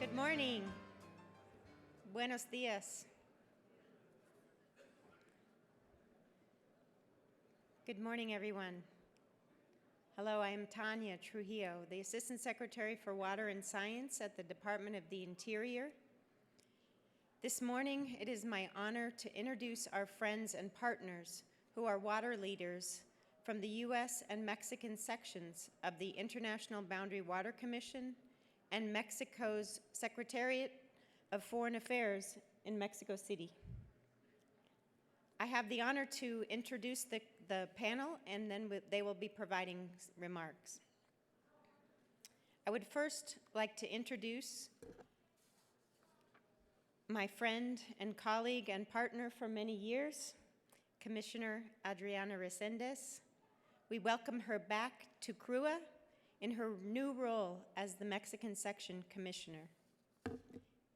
Good morning. Buenos dias. Good morning, everyone. Hello, I am Tanya Trujillo, the Assistant Secretary for Water and Science at the Department of the Interior. This morning, it is my honor to introduce our friends and partners who are water leaders from the U.S. and Mexican sections of the International Boundary Water Commission and Mexico's Secretariat of Foreign Affairs in Mexico City. I have the honor to introduce the panel, and then they will be providing remarks. I would first like to introduce my friend and colleague and partner for many years, Commissioner Adriana Resendez. We welcome her back to CRWUA in her new role as the Mexican Section Commissioner.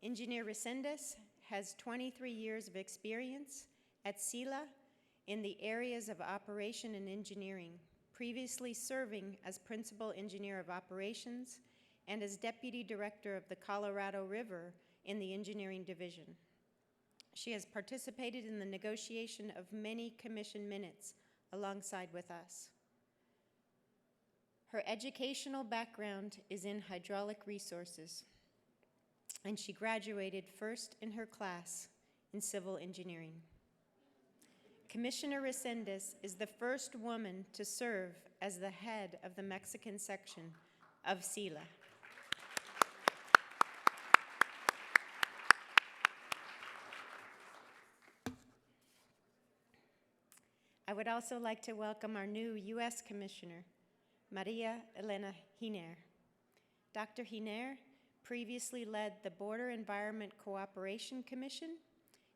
Engineer Resendez has 23 years of experience at CELA in the areas of operation and engineering, previously serving as Principal Engineer of Operations and as Deputy Director of the Colorado River in the Engineering Division. She has participated in the negotiation of many commission minutes alongside with us. Her educational background is in hydraulic resources, and she graduated first in her class in civil engineering. Commissioner Resendez is the first woman to serve as the head of the Mexican section of CELA. I would also like to welcome our new U.S. Commissioner, Maria-Elena. Dr. Hiner previously led the Border Environment Cooperation Commission,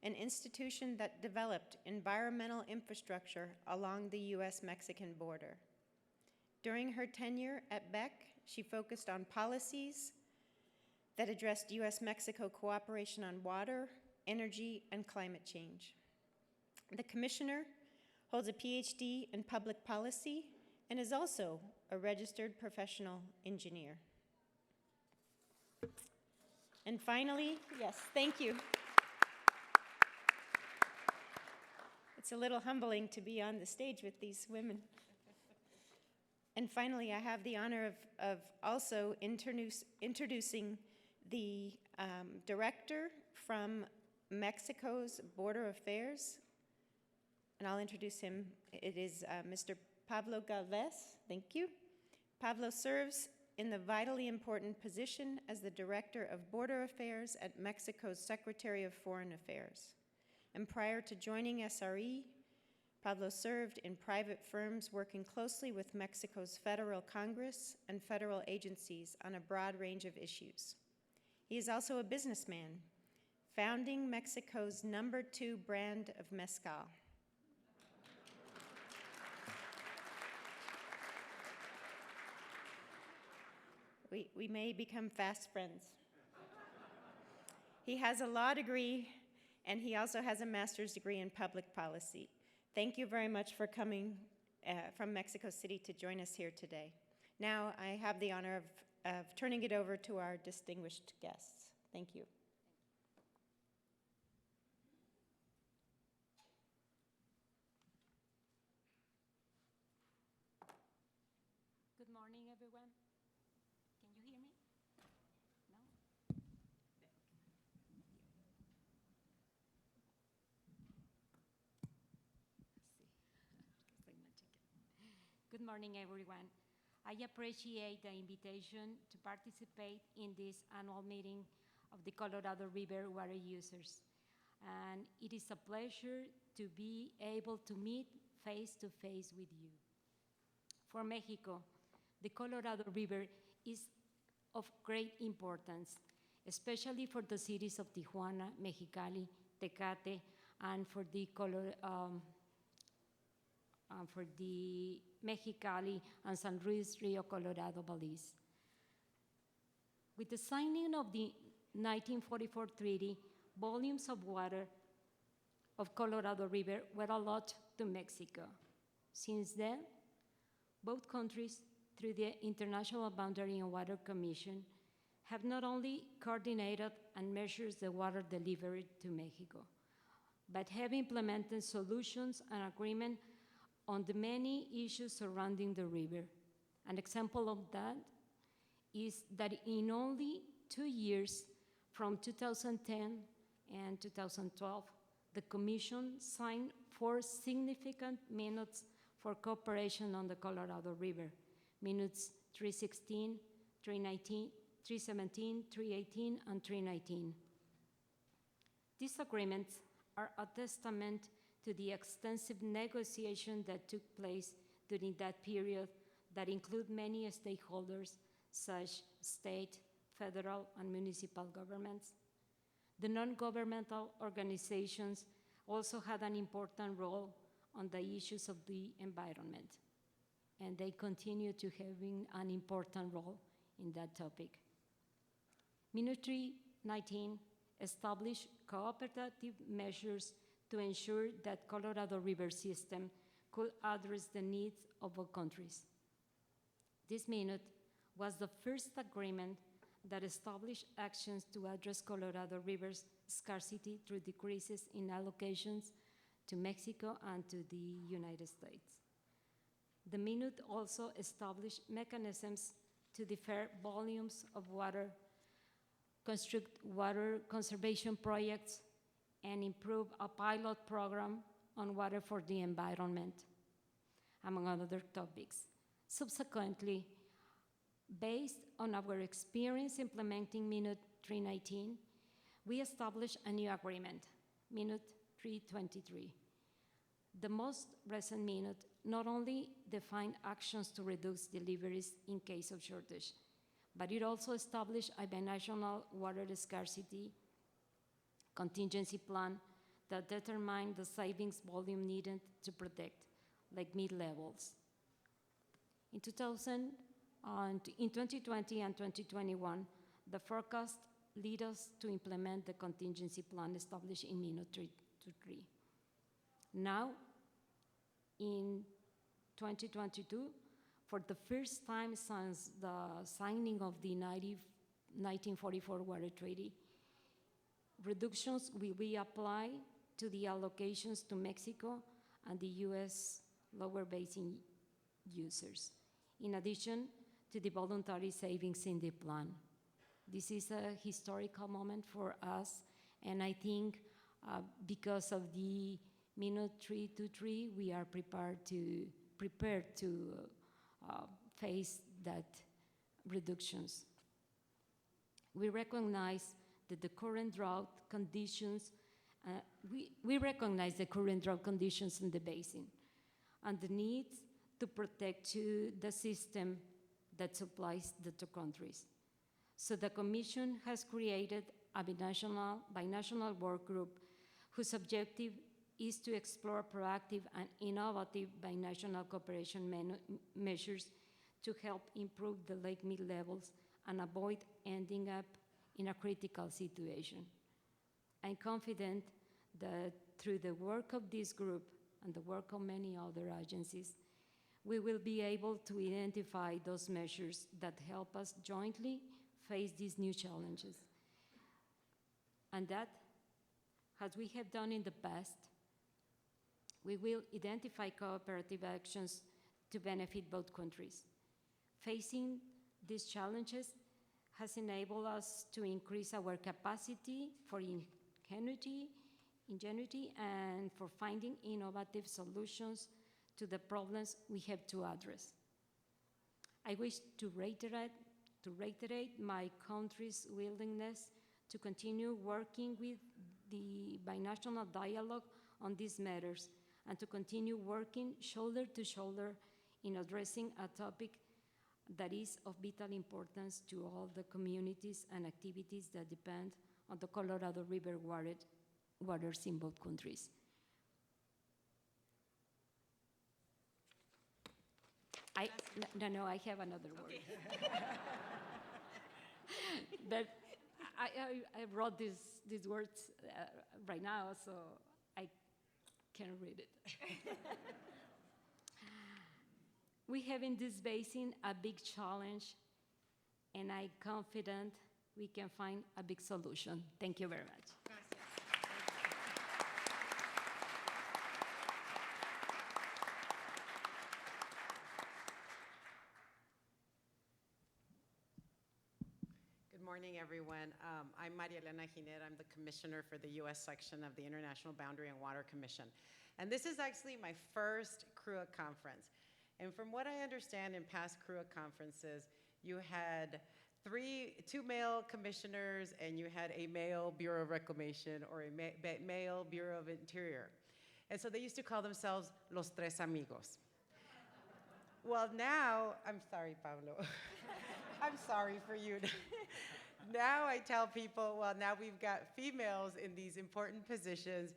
an institution that developed environmental infrastructure along the U.S.-Mexican border. During her tenure at BEC, she focused on policies that addressed U.S.-Mexico cooperation on water, energy, and climate change. The commissioner holds a PhD in public policy and is also a registered professional engineer. And finally, yes, thank you. It's a little humbling to be on the stage with these women. And finally, I have the honor of also introducing the director from Mexico's Border Affairs, and I'll introduce him. It is Mr. Pablo Galvez. Thank you. Pablo serves in the vitally important position as the Director of Border Affairs at Mexico's Secretariat of Foreign Affairs. And prior to joining SRE, Pablo served in private firms working closely with Mexico's federal Congress and federal agencies on a broad range of issues. He is also a businessman, founding Mexico's #2 brand of mezcal. We may become fast friends. He has a law degree, and he also has a master's degree in public policy. Thank you very much for coming from Mexico City to join us here today. Now I have the honor of turning it over to our distinguished guests. Thank you. Good morning, everyone. Can you hear me? No? Good morning, everyone. I appreciate the invitation to participate in this annual meeting of the Colorado River water users. And it is a pleasure to be able to meet face-to-face with you. For Mexico, the Colorado River is of great importance, especially for the cities of Tijuana, Mexicali, Tecate, and for the Mexicali and San Luis Rio Colorado Valleys. With the signing of the 1944 treaty, volumes of water of Colorado River were allotted to Mexico. Since then, both countries, through the International Boundary and Water Commission, have not only coordinated and measured the water delivery to Mexico, but have implemented solutions and agreement on the many issues surrounding the river. An example of that is that in only 2 years, from 2010 and 2012, the Commission signed 4 significant minutes for cooperation on the Colorado River, minutes 316, 319, 317, 318, and 319. These agreements are a testament to the extensive negotiation that took place during that period that include many stakeholders, such state, federal, and municipal governments. The non-governmental organizations also had an important role on the issues of the environment, and they continue to having an important role in that topic. Minute 319 established cooperative measures to ensure that Colorado River system could address the needs of all countries. This minute was the first agreement that established actions to address Colorado River's scarcity through decreases in allocations to Mexico and to the United States. The minute also established mechanisms to defer volumes of water, construct water conservation projects, and improve a pilot program on water for the environment, among other topics. Subsequently, based on our experience implementing Minute 319, we established a new agreement, Minute 323. The most recent minute not only defined actions to reduce deliveries in case of shortage, but it also established a binational water scarcity contingency plan that determined the savings volume needed to protect lake mid-levels. In 2020 and 2021, the forecast led us to implement the contingency plan established in Minute 323. Now, in 2022, for the first time since the signing of the 1944 Water Treaty, reductions will be applied to the allocations to Mexico and the U.S. lower basin users, in addition to the voluntary savings in the plan. This is a historical moment for us, and I think because of the Minute 323, we are prepared to face that reductions. We recognize that the current drought conditions, we recognize the current drought conditions in the basin and the need to protect the system that supplies the 2 countries. So the Commission has created a binational work group whose objective is to explore proactive and innovative binational cooperation measures to help improve the lake mid-levels and avoid ending up in a critical situation. I'm confident that through the work of this group and the work of many other agencies, we will be able to identify those measures that help us jointly face these new challenges. And that, as we have done in the past, we will identify cooperative actions to benefit both countries. Facing these challenges has enabled us to increase our capacity for ingenuity, and for finding innovative solutions to the problems we have to address. I wish to reiterate my country's willingness to continue working with the binational dialogue on these matters and to continue working shoulder to shoulder in addressing a topic that is of vital importance to all the communities and activities that depend on the Colorado River waters in both countries. I have another word. But I wrote these words right now, so I can't read it. We have in this basin a big challenge, and I'm confident we can find a big solution. Thank you very much. Good morning, everyone. I'm Maria-Elena. I'm the commissioner for the U.S. section of the International Boundary and Water Commission. And this is actually my first CRWUA conference. And from what I understand in past CRWUA conferences, you had two male commissioners and you had a male Bureau of Reclamation or a male Bureau of Interior. And so they used to call themselves Los Tres Amigos. Well, now, I'm sorry, Pablo. I'm sorry for you. Now I tell people, well, now we've got females in these important positions.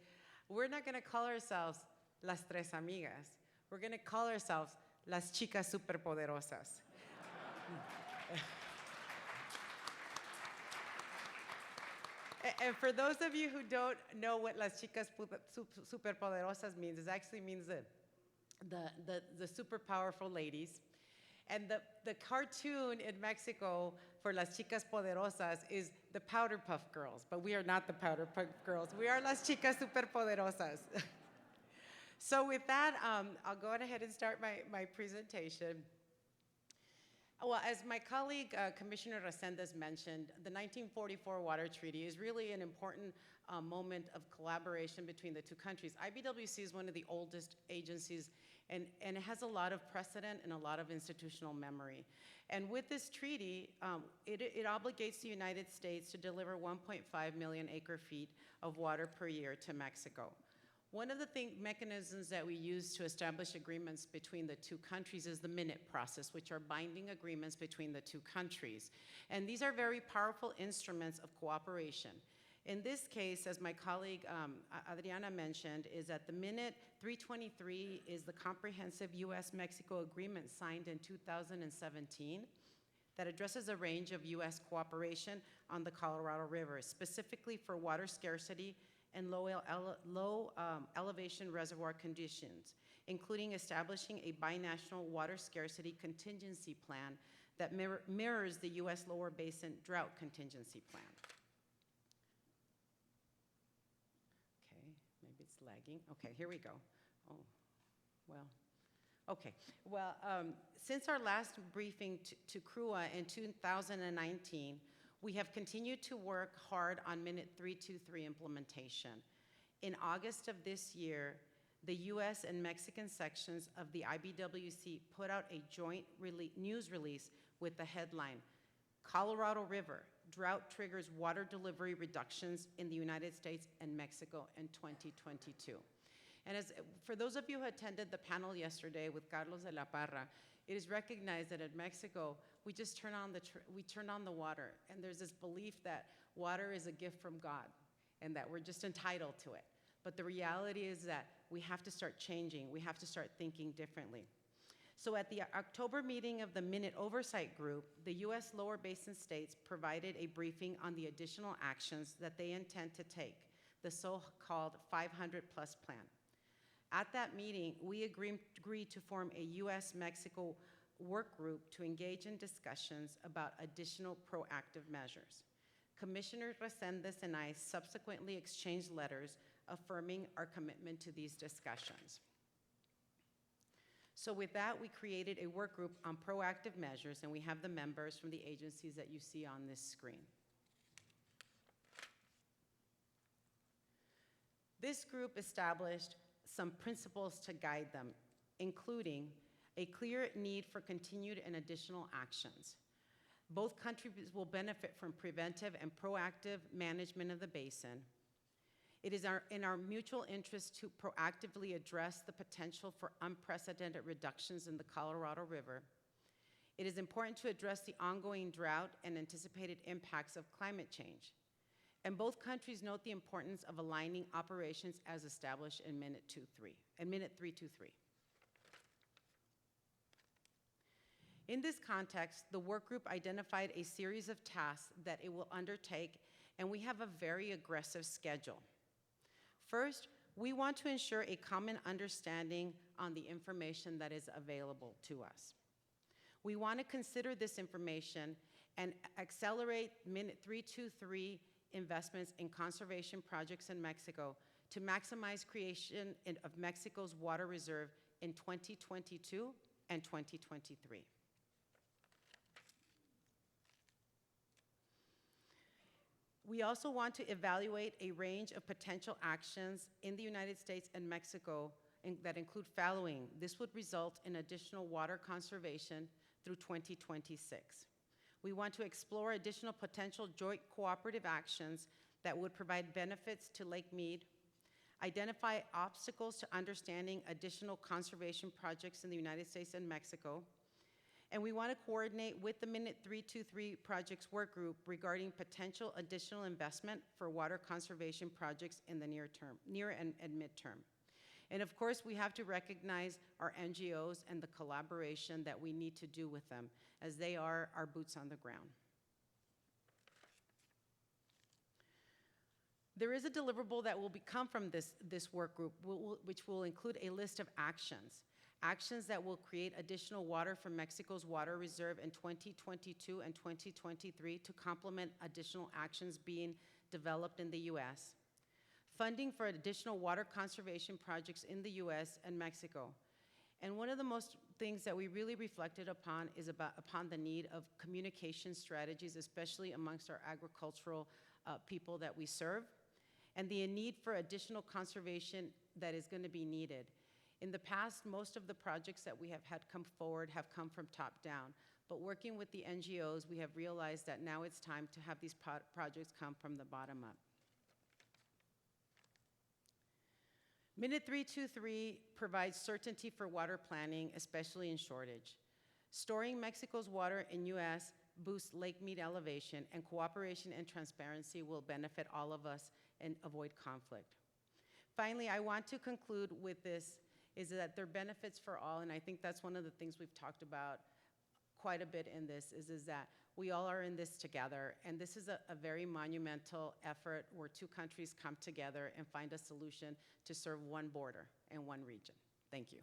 We're not going to call ourselves Las Tres Amigas. We're going to call ourselves Las Chicas Superpoderosas. And for those of you who don't know what Las Chicas Superpoderosas means, it actually means the super powerful ladies. And the cartoon in Mexico for Las Chicas Poderosas is the Powder Puff Girls, but we are not the Powder Puff Girls. We are Las Chicas Superpoderosas. So with that, I'll go ahead and start my presentation. Well, as my colleague, Commissioner Resendez mentioned, the 1944 Water Treaty is really an important moment of collaboration between the two countries. IBWC is one of the oldest agencies, and it has a lot of precedent and a lot of institutional memory. And with this treaty, it obligates the United States to deliver 1.5 million acre-feet of water per year to Mexico. One of the mechanisms that we use to establish agreements between the two countries is the minute process, which are binding agreements between the two countries. And these are very powerful instruments of cooperation. In this case, as my colleague Adriana mentioned, is that the minute 323 is the comprehensive U.S.-Mexico agreement signed in 2017 that addresses a range of U.S. cooperation on the Colorado River, specifically for water scarcity and low elevation reservoir conditions, including establishing a binational water scarcity contingency plan that mirrors the U.S. Lower Basin Drought Contingency Plan. Okay, maybe it's lagging. Okay, here we go. Oh, well, okay. Well, since our last briefing to CRWUA in 2019, we have continued to work hard on Minute 323 implementation. In August of this year, the U.S. and Mexican sections of the IBWC put out a joint news release with the headline, Colorado River, Drought Triggers Water Delivery Reductions in the United States and Mexico in 2022. And for those of you who attended the panel yesterday with Carlos de la Parra, it is recognized that in Mexico, we just turn on the water, and there's this belief that water is a gift from God and that we're just entitled to it. But the reality is that we have to start changing. We have to start thinking differently. So at the October meeting of the Minute Oversight Group, the U.S. Lower Basin states provided a briefing on the additional actions that they intend to take, the so-called 500-plus plan. At that meeting, we agreed to form a U.S.-Mexico work group to engage in discussions about additional proactive measures. Commissioner Resendez and I subsequently exchanged letters affirming our commitment to these discussions. So with that, we created a work group on proactive measures, and we have the members from the agencies that you see on this screen. This group established some principles to guide them, including a clear need for continued and additional actions. Both countries will benefit from preventive and proactive management of the basin. It is in our mutual interest to proactively address the potential for unprecedented reductions in the Colorado River. It is important to address the ongoing drought and anticipated impacts of climate change. And both countries note the importance of aligning operations as established in Minute 323. In this context, the work group identified a series of tasks that it will undertake, and we have a very aggressive schedule. First, we want to ensure a common understanding on the information that is available to us. We want to consider this information and accelerate Minute 323 investments in conservation projects in Mexico to maximize creation of Mexico's water reserve in 2022 and 2023. We also want to evaluate a range of potential actions in the United States and Mexico that include following. This would result in additional water conservation through 2026. We want to explore additional potential joint cooperative actions that would provide benefits to Lake Mead, identify obstacles to understanding additional conservation projects in the United States and Mexico, and we want to coordinate with the Minute 323 Projects Work Group regarding potential additional investment for water conservation projects in the near and midterm. And of course, we have to recognize our NGOs and the collaboration that we need to do with them, as they are our boots on the ground. There is a deliverable that will come from this work group, which will include a list of actions that will create additional water from Mexico's water reserve in 2022 and 2023 to complement additional actions being developed in the US. Funding for additional water conservation projects in the US and Mexico. And one of the most things that we really reflected upon is upon the need of communication strategies, especially amongst our agricultural people that we serve, and the need for additional conservation that is going to be needed. In the past, most of the projects that we have had come forward have come from top down, but working with the NGOs, we have realized that now it's time to have these projects come from the bottom up. Minute 323 provides certainty for water planning, especially in shortage. Storing Mexico's water in US boosts Lake Mead elevation, and cooperation and transparency will benefit all of us and avoid conflict. Finally, I want to conclude with this, is that there are benefits for all, and I think that's one of the things we've talked about quite a bit in this, is that we all are in this together, and this is a very monumental effort where two countries come together and find a solution to serve one border and one region. Thank you.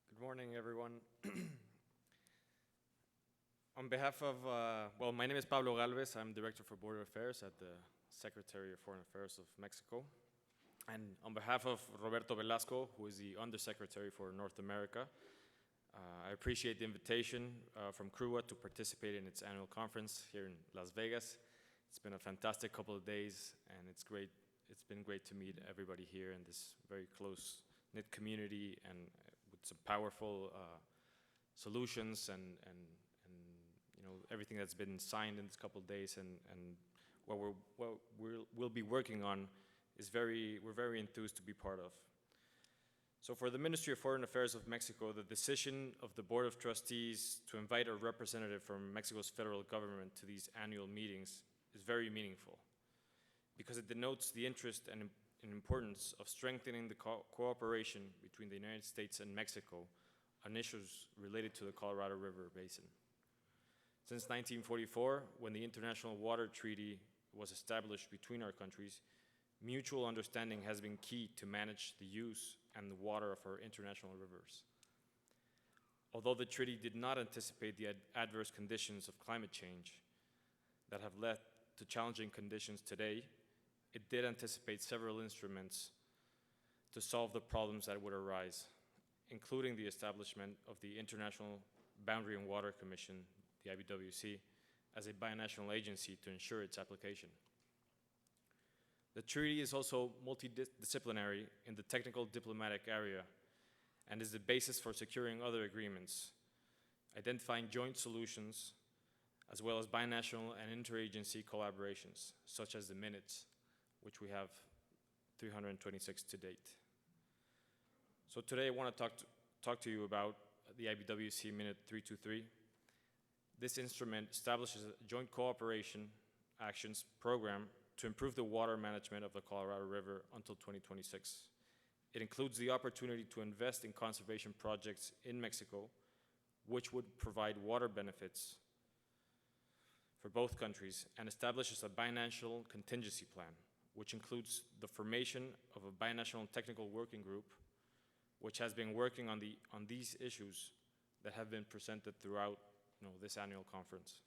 Good morning, everyone. On behalf of, well, my name is Pablo Galvez. I'm Director for Border Affairs at the Secretariat of Foreign Affairs of Mexico. And on behalf of Roberto Velasco, who is the Undersecretary for North America, I appreciate the invitation from CRWUA to participate in its annual conference here in Las Vegas. It's been a fantastic couple of days, and it's been great to meet everybody here in this very close-knit community and with some powerful solutions and you know, everything that's been signed in this couple of days and what we'll be working on is we're very enthused to be part of. So for the Ministry of Foreign Affairs of Mexico, the decision of the Board of Trustees to invite a representative from Mexico's federal government to these annual meetings is very meaningful because it denotes the interest and importance of strengthening the cooperation between the United States and Mexico on issues related to the Colorado River Basin. Since 1944, when the International Water Treaty was established between our countries, mutual understanding has been key to manage the use and the water of our international rivers. Although the treaty did not anticipate the adverse conditions of climate change that have led to challenging conditions today, it did anticipate several instruments to solve the problems that would arise, including the establishment of the International Boundary and Water Commission, the IBWC, as a binational agency to ensure its application. The treaty is also multidisciplinary in the technical diplomatic area and is the basis for securing other agreements, identifying joint solutions, as well as binational and interagency collaborations, such as the minutes, which we have 326 to date. So today I want to talk to you about the IBWC Minute 323. This instrument establishes a joint cooperation actions program to improve the water management of the Colorado River until 2026. It includes the opportunity to invest in conservation projects in Mexico, which would provide water benefits for both countries and establishes a binational contingency plan, which includes the formation of a binational technical working group, which has been working on these issues that have been presented throughout this annual conference.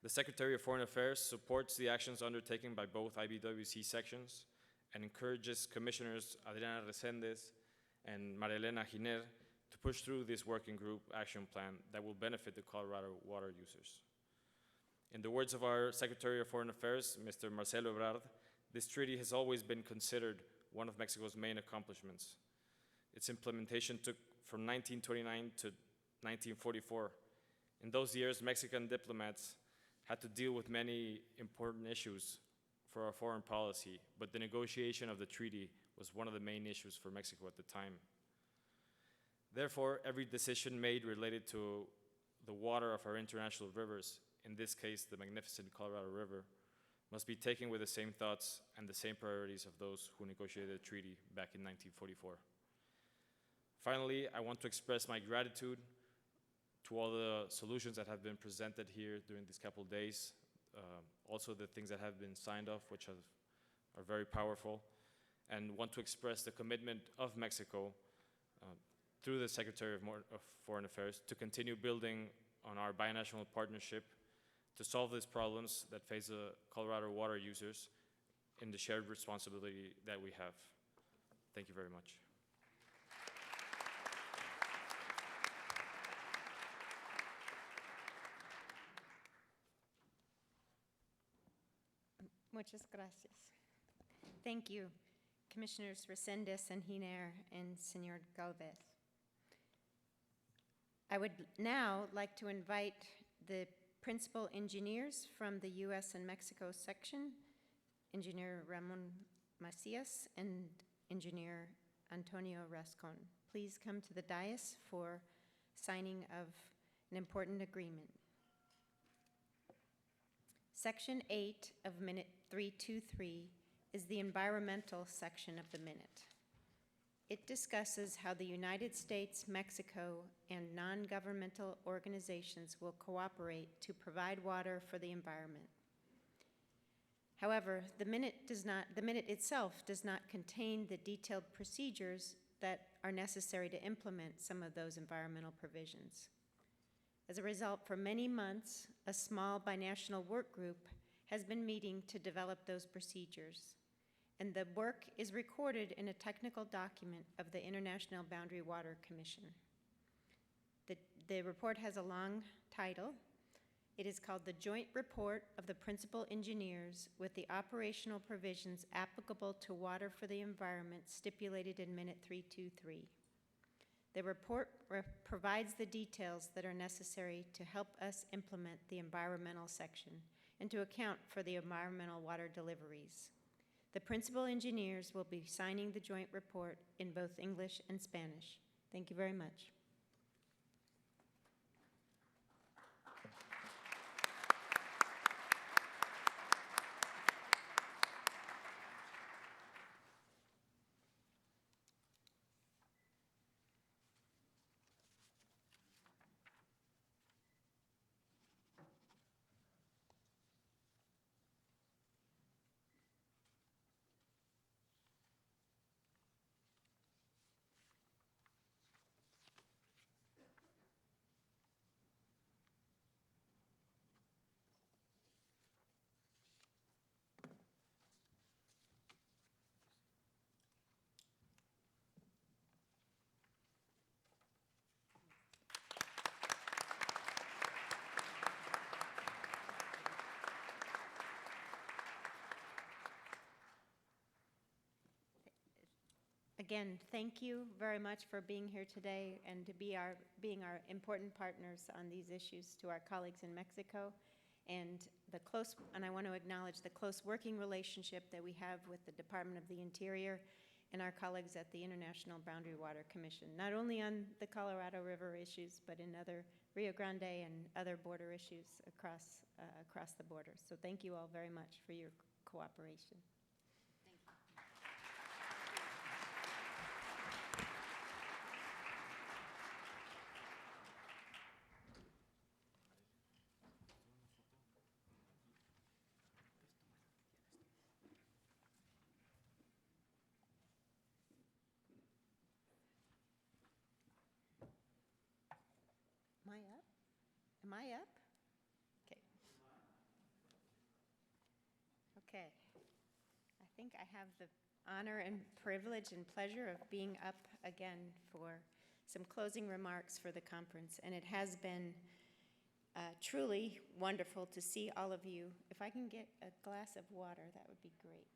The Secretary of Foreign Affairs supports the actions undertaken by both IBWC sections and encourages Commissioners Adriana Resendez and Maria-Elena to push through this working group action plan that will benefit the Colorado water users. In the words of our Secretary of Foreign Affairs, Mr. Marcelo Ebrard, this treaty has always been considered one of Mexico's main accomplishments. Its implementation took from 1929 to 1944. In those years, Mexican diplomats had to deal with many important issues for our foreign policy, but the negotiation of the treaty was one of the main issues for Mexico at the time. Therefore, every decision made related to the water of our international rivers, in this case, the magnificent Colorado River, must be taken with the same thoughts and the same priorities of those who negotiated the treaty back in 1944. Finally, I want to express my gratitude to all the solutions that have been presented here during these couple days, also the things that have been signed off, which are very powerful, and want to express the commitment of Mexico through the Secretary of Foreign Affairs to continue building on our binational partnership to solve these problems that face the Colorado water users in the shared responsibility that we have. Thank you very much. Muchas gracias. Thank you, Commissioners Resendez and Giner and Senor Galvez. I would now like to invite the principal engineers from the U.S. and Mexico section, Engineer Ramon Macias and Engineer Antonio Rascon. Please come to the dais for signing of an important agreement. Section 8 of Minute 323 is the environmental section of the minute. It discusses how the United States, Mexico, and non-governmental organizations will cooperate to provide water for the environment. However, the minute itself does not contain the detailed procedures that are necessary to implement some of those environmental provisions. As a result, for many months, a small binational work group has been meeting to develop those procedures, and the work is recorded in a technical document of the International Boundary Water Commission. The report has a long title. It is called the Joint Report of the Principal Engineers with the Operational Provisions Applicable to Water for the Environment stipulated in Minute 323. The report provides the details that are necessary to help us implement the environmental section and to account for the environmental water deliveries. The principal engineers will be signing the joint report in both English and Spanish. Thank you very much. Again, thank you very much for being here today and to being our important partners on these issues, to our colleagues in Mexico, and I want to acknowledge the close working relationship that we have with the Department of the Interior and our colleagues at the International Boundary Water Commission, not only on the Colorado River issues, but in other Rio Grande and other border issues across the border. So thank you all very much for your cooperation. I up? Okay. Okay. I think I have the honor and privilege and pleasure of being up again for some closing remarks for the conference. And it has been truly wonderful to see all of you. If I can get a glass of water, that would be great.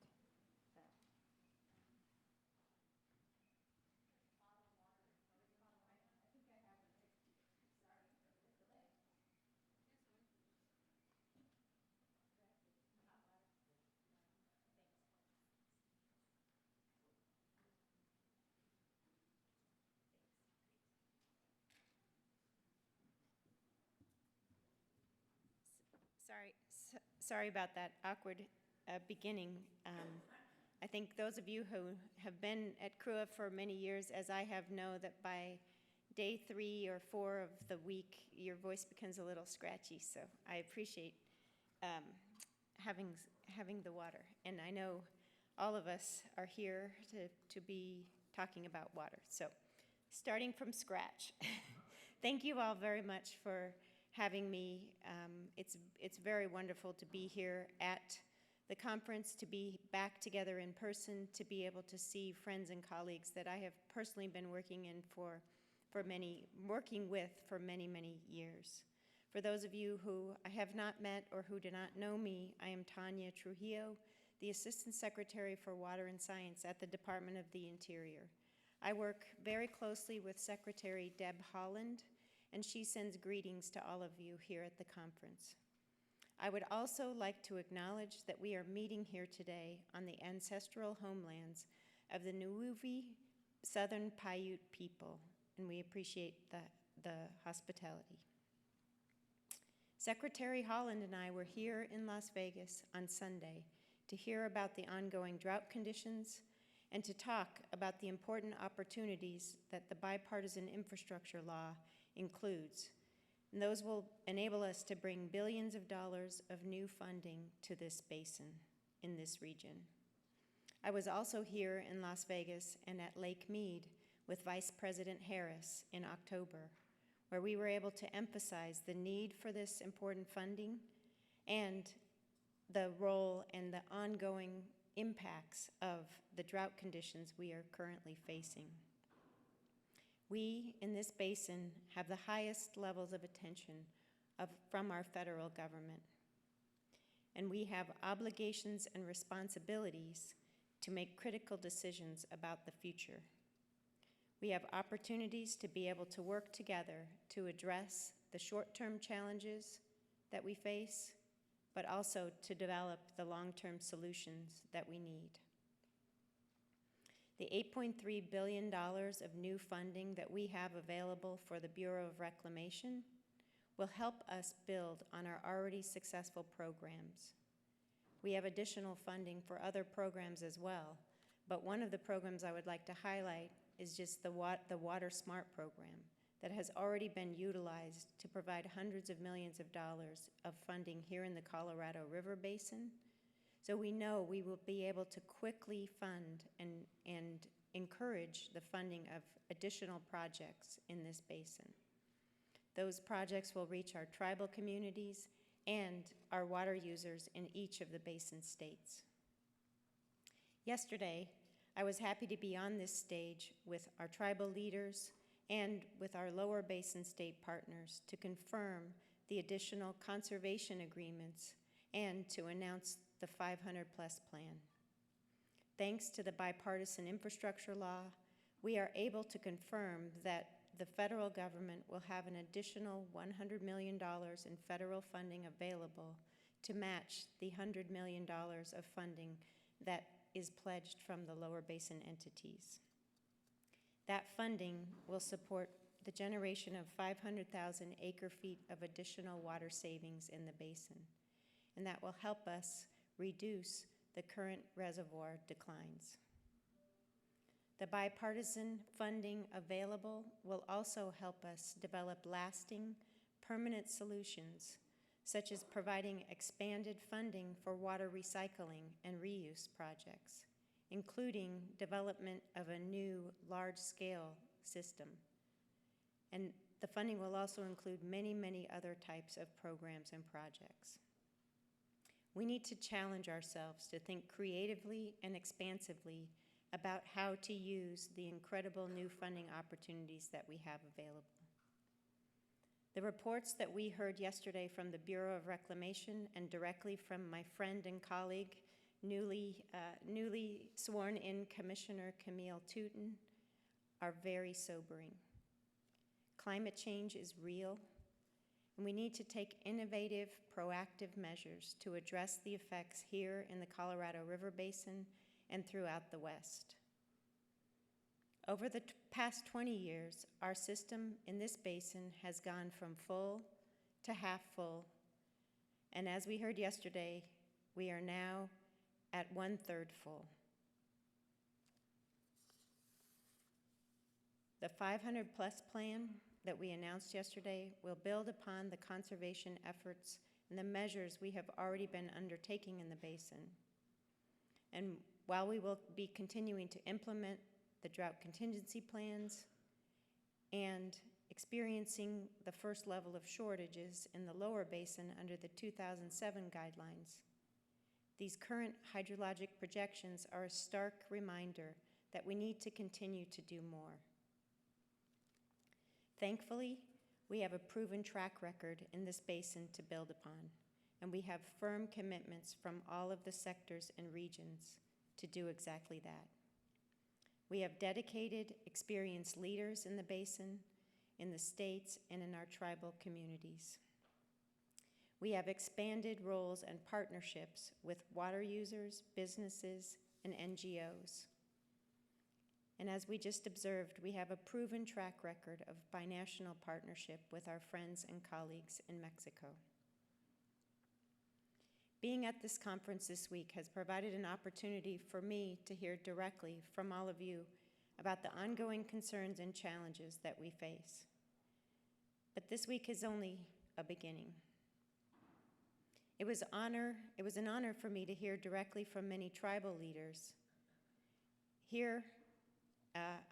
Sorry about that awkward beginning. I think those of you who have been at CRWUA for many years, as I have, know that by day 3 or 4 of the week, your voice becomes a little scratchy. So I appreciate having the water. And I know all of us are here to be talking about water. So starting from scratch, thank you all very much for having me. It's very wonderful to be here at the conference, to be back together in person, to be able to see friends and colleagues that I have personally been working with for many, many years. For those of you who I have not met or who do not know me, I am Tanya Trujillo, the Assistant Secretary for Water and Science at the Department of the Interior. I work very closely with Secretary Deb Holland, and she sends greetings to all of you here at the conference. I would also like to acknowledge that we are meeting here today on the ancestral homelands of the Nuuvi Southern Paiute people, and we appreciate the hospitality. Secretary Holland and I were here in Las Vegas on Sunday to hear about the ongoing drought conditions and to talk about the important opportunities that the bipartisan infrastructure law includes. And those will enable us to bring billions of dollars of new funding to this basin in this region. I was also here in Las Vegas and at Lake Mead with Vice President Harris in October, where we were able to emphasize the need for this important funding and the role and the ongoing impacts of the drought conditions we are currently facing. We, in this basin, have the highest levels of attention from our federal government, and we have obligations and responsibilities to make critical decisions about the future. We have opportunities to be able to work together to address the short-term challenges that we face, but also to develop the long-term solutions that we need. The $8.3 billion of new funding that we have available for the Bureau of Reclamation will help us build on our already successful programs. We have additional funding for other programs as well, but one of the programs I would like to highlight is just the Water Smart program that has already been utilized to provide hundreds of millions of dollars of funding here in the Colorado River Basin. So we know we will be able to quickly fund and encourage the funding of additional projects in this basin. Those projects will reach our tribal communities and our water users in each of the basin states. Yesterday, I was happy to be on this stage with our tribal leaders and with our lower basin state partners to confirm the additional conservation agreements and to announce the 500-plus plan. Thanks to the bipartisan infrastructure law, we are able to confirm that the federal government will have an additional $100 million in federal funding available to match the $100 million of funding that is pledged from the lower basin entities. That funding will support the generation of 500,000 acre-feet of additional water savings in the basin, and that will help us reduce the current reservoir declines. The bipartisan funding available will also help us develop lasting, permanent solutions, such as providing expanded funding for water recycling and reuse projects, including development of a new large-scale system. And the funding will also include many, many other types of programs and projects. We need to challenge ourselves to think creatively and expansively about how to use the incredible new funding opportunities that we have available. The reports that we heard yesterday from the Bureau of Reclamation and directly from my friend and colleague, newly sworn in Commissioner Camille Touton, are very sobering. Climate change is real, and we need to take innovative, proactive measures to address the effects here in the Colorado River Basin and throughout the West. Over the past 20 years, our system in this basin has gone from full to half full, and as we heard yesterday, we are now at 1/3 full. The 500+ plan that we announced yesterday will build upon the conservation efforts and the measures we have already been undertaking in the basin. And while we will be continuing to implement the drought contingency plans and experiencing the first level of shortages in the lower basin under the 2007 guidelines, these current hydrologic projections are a stark reminder that we need to continue to do more. Thankfully, we have a proven track record in this basin to build upon, and we have firm commitments from all of the sectors and regions to do exactly that. We have dedicated, experienced leaders in the basin, in the states, and in our tribal communities. We have expanded roles and partnerships with water users, businesses, and NGOs. And as we just observed, we have a proven track record of binational partnership with our friends and colleagues in Mexico. Being at this conference this week has provided an opportunity for me to hear directly from all of you about the ongoing concerns and challenges that we face. But this week is only a beginning. It was an honor for me to hear directly from many tribal leaders here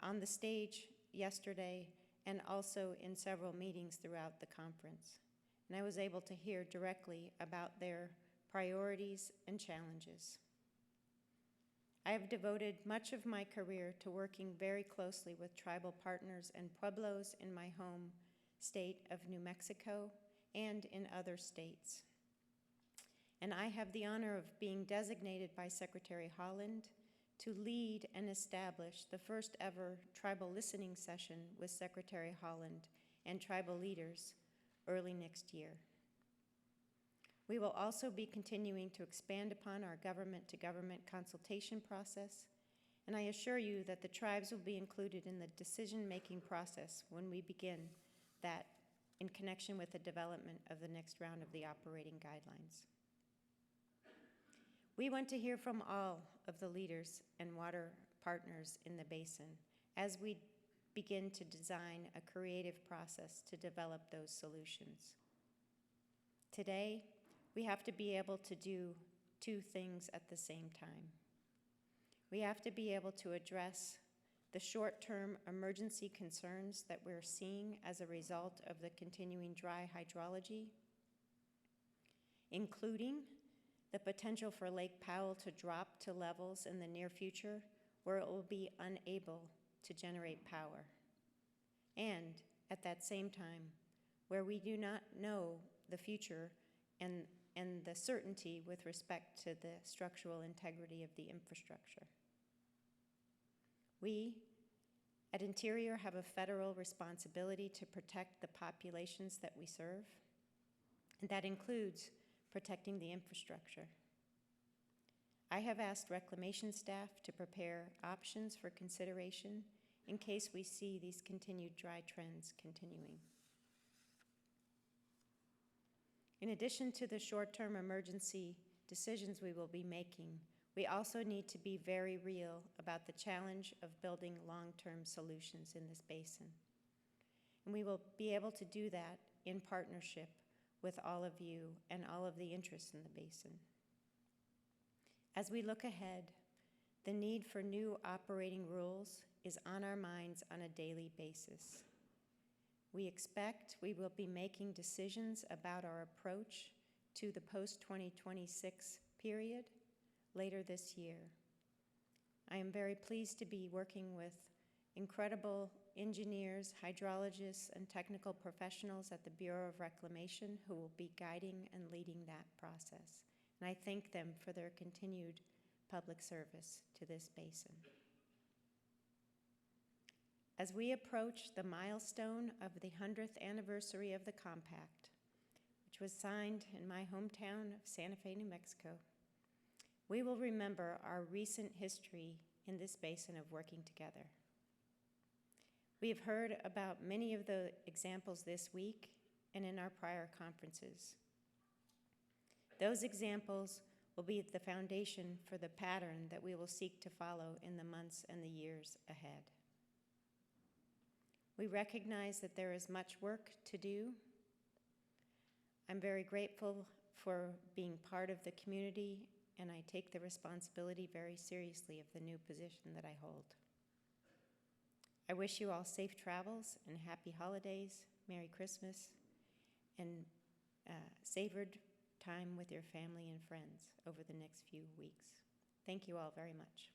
on the stage yesterday and also in several meetings throughout the conference. And I was able to hear directly about their priorities and challenges. I have devoted much of my career to working very closely with tribal partners and pueblos in my home state of New Mexico and in other states. And I have the honor of being designated by Secretary Holland to lead and establish the first ever tribal listening session with Secretary Holland and tribal leaders early next year. We will also be continuing to expand upon our government-to-government consultation process, and I assure you that the tribes will be included in the decision-making process when we begin that in connection with the development of the next round of the operating guidelines. We want to hear from all of the leaders and water partners in the basin as we begin to design a creative process to develop those solutions. Today, we have to be able to do two things at the same time. We have to be able to address the short-term emergency concerns that we're seeing as a result of the continuing dry hydrology, including the potential for Lake Powell to drop to levels in the near future where it will be unable to generate power. And at that same time, where we do not know the future and the certainty with respect to the structural integrity of the infrastructure. We at Interior have a federal responsibility to protect the populations that we serve, and that includes protecting the infrastructure. I have asked reclamation staff to prepare options for consideration in case we see these continued dry trends continuing. In addition to the short-term emergency decisions we will be making, we also need to be very real about the challenge of building long-term solutions in this basin. And we will be able to do that in partnership with all of you and all of the interests in the basin. As we look ahead, the need for new operating rules is on our minds on a daily basis. We expect we will be making decisions about our approach to the post-2026 period later this year. I am very pleased to be working with incredible engineers, hydrologists, and technical professionals at the Bureau of Reclamation who will be guiding and leading that process. And I thank them for their continued public service to this basin. As we approach the milestone of the 100th anniversary of the compact, which was signed in my hometown of Santa Fe, New Mexico, we will remember our recent history in this basin of working together. We have heard about many of the examples this week and in our prior conferences. Those examples will be the foundation for the pattern that we will seek to follow in the months and the years ahead. We recognize that there is much work to do. I'm very grateful for being part of the community, and I take the responsibility very seriously of the new position that I hold. I wish you all safe travels and happy holidays, Merry Christmas, and savored time with your family and friends over the next few weeks. Thank you all very much.